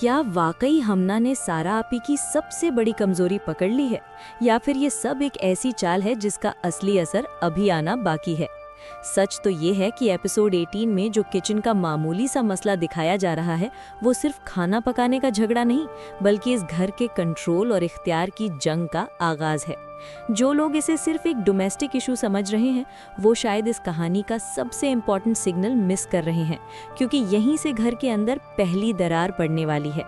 क्या वाकई हमना ने सारा आपी की सबसे बड़ी कमजोरी पकड़ ली है, या फिर ये सब एक ऐसी चाल है जिसका असली असर अभी आना बाकी है। सच तो ये है कि एपिसोड 18 में जो किचन का मामूली सा मसला दिखाया जा रहा है वो सिर्फ खाना पकाने का झगड़ा नहीं, बल्कि इस घर के कंट्रोल और इख्तियार की जंग का आगाज है। जो लोग इसे सिर्फ एक डोमेस्टिक इशू समझ रहे हैं वो शायद इस कहानी का सबसे इम्पॉर्टेंट सिग्नल मिस कर रहे हैं, क्योंकि यहीं से घर के अंदर पहली दरार पड़ने वाली है।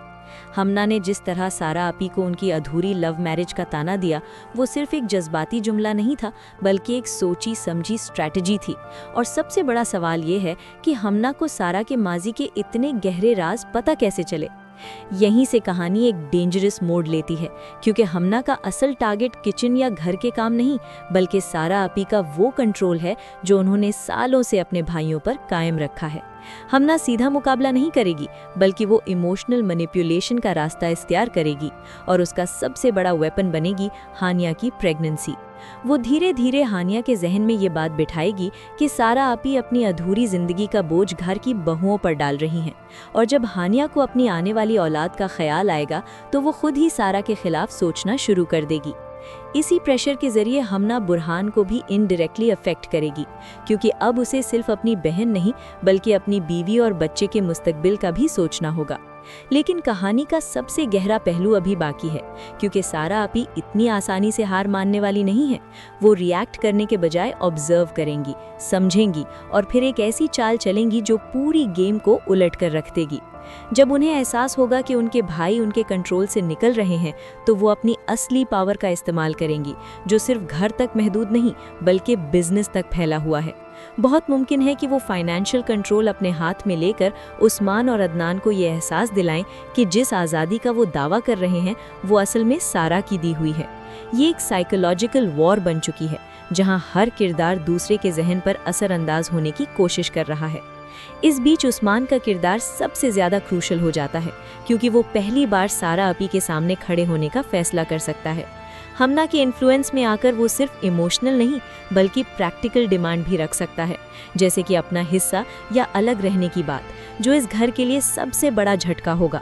हमना ने जिस तरह सारा आपी को उनकी अधूरी लव मैरिज का ताना दिया वो सिर्फ एक जज्बाती जुमला नहीं था, बल्कि एक सोची समझी स्ट्रैटेजी थी। और सबसे बड़ा सवाल ये है कि हमना को सारा के माजी के इतने गहरे राज पता कैसे चले। यहीं से कहानी एक डेंजरस मोड़ लेती है, क्योंकि हमना का असल टारगेट किचन या घर के काम नहीं, बल्कि सारा आपी का वो कंट्रोल है जो उन्होंने सालों से अपने भाइयों पर कायम रखा है। हमना सीधा मुकाबला नहीं करेगी, बल्कि वो इमोशनल मैनिपुलेशन का रास्ता इख्तियार करेगी, और उसका सबसे बड़ा वेपन बनेगी हानिया की प्रेगनेंसी। वो धीरे धीरे हानिया के जहन में ये बात बिठाएगी कि सारा आपी अपनी अधूरी जिंदगी का बोझ घर की बहुओं पर डाल रही हैं, और जब हानिया को अपनी आने वाली औलाद का ख्याल आएगा तो वो खुद ही सारा के खिलाफ सोचना शुरू कर देगी। इसी प्रेशर के जरिए हमना बुरहान को भी इनडायरेक्टली अफेक्ट करेगी, क्योंकि अब उसे सिर्फ अपनी बहन नहीं बल्कि अपनी बीवी और बच्चे के मुस्तकबिल का भी सोचना होगा। लेकिन कहानी का सबसे गहरा पहलू अभी बाकी है, क्योंकि सारा आपी इतनी आसानी से हार मानने वाली नहीं है। वो रिएक्ट करने के बजाय ऑब्जर्व करेंगी, समझेंगी और फिर एक ऐसी चाल चलेंगी जो पूरी गेम को उलट कर रख देगी। जब उन्हें एहसास होगा कि उनके भाई उनके कंट्रोल से निकल रहे हैं तो वो अपनी असली पावर का इस्तेमाल करेंगी, जो सिर्फ घर तक महदूद नहीं बल्कि बिजनेस तक फैला हुआ है। बहुत मुमकिन है कि वो फाइनेंशियल कंट्रोल अपने हाथ में लेकर उस्मान और अदनान को ये एहसास दिलाएं कि जिस आज़ादी का वो दावा कर रहे हैं वो असल में सारा की दी हुई है। ये एक साइकोलॉजिकल वॉर बन चुकी है, जहां हर किरदार दूसरे के जहन पर असरअंदाज होने की कोशिश कर रहा है। इस बीच उस्मान का किरदार सबसे ज्यादा क्रूशल हो जाता है, क्योंकि वो पहली बार सारा आपी के सामने खड़े होने का फैसला कर सकता है। हमना के इन्फ्लुएंस में आकर वो सिर्फ इमोशनल नहीं बल्कि प्रैक्टिकल डिमांड भी रख सकता है, जैसे कि अपना हिस्सा या अलग रहने की बात, जो इस घर के लिए सबसे बड़ा झटका होगा।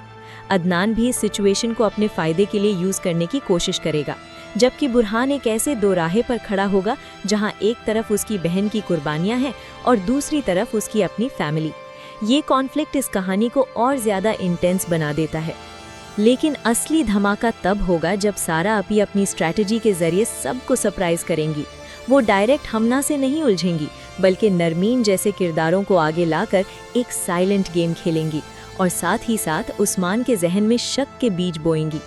अदनान भी इस सिचुएशन को अपने फायदे के लिए यूज करने की कोशिश करेगा, जबकि बुरहान एक ऐसे दोराहे पर खड़ा होगा जहां एक तरफ उसकी बहन की कुर्बानियां हैं और दूसरी तरफ उसकी अपनी फैमिली। ये कॉन्फ्लिक्ट इस कहानी को और ज्यादा इंटेंस बना देता है। लेकिन असली धमाका तब होगा जब सारा आपी अपनी स्ट्रैटेजी के जरिए सबको सरप्राइज करेंगी। वो डायरेक्ट हमना से नहीं उलझेंगी, बल्कि नरमीन जैसे किरदारों को आगे लाकर एक साइलेंट गेम खेलेंगी, और साथ ही साथ उस्मान के जहन में शक के बीज बोएंगी।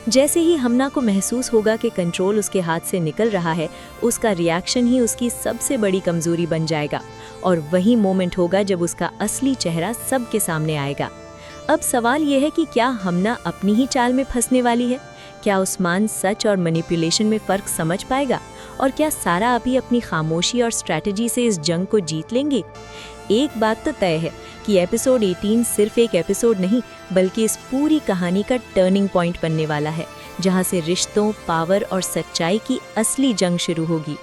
जैसे ही हमना को महसूस होगा कि कंट्रोल उसके हाथ से निकल रहा है, उसका रिएक्शन ही उसकी सबसे बड़ी कमजोरी बन जाएगा, और वही मोमेंट होगा जब उसका असली चेहरा सबके सामने आएगा। अब सवाल यह है कि क्या हमना अपनी ही चाल में फंसने वाली है? क्या उस्मान सच और मैनिपुलेशन में फ़र्क समझ पाएगा? और क्या सारा आपी अपनी खामोशी और स्ट्रैटेजी से इस जंग को जीत लेंगे? एक बात तो तय है कि एपिसोड 18 सिर्फ एक एपिसोड नहीं बल्कि इस पूरी कहानी का टर्निंग पॉइंट बनने वाला है, जहां से रिश्तों, पावर और सच्चाई की असली जंग शुरू होगी।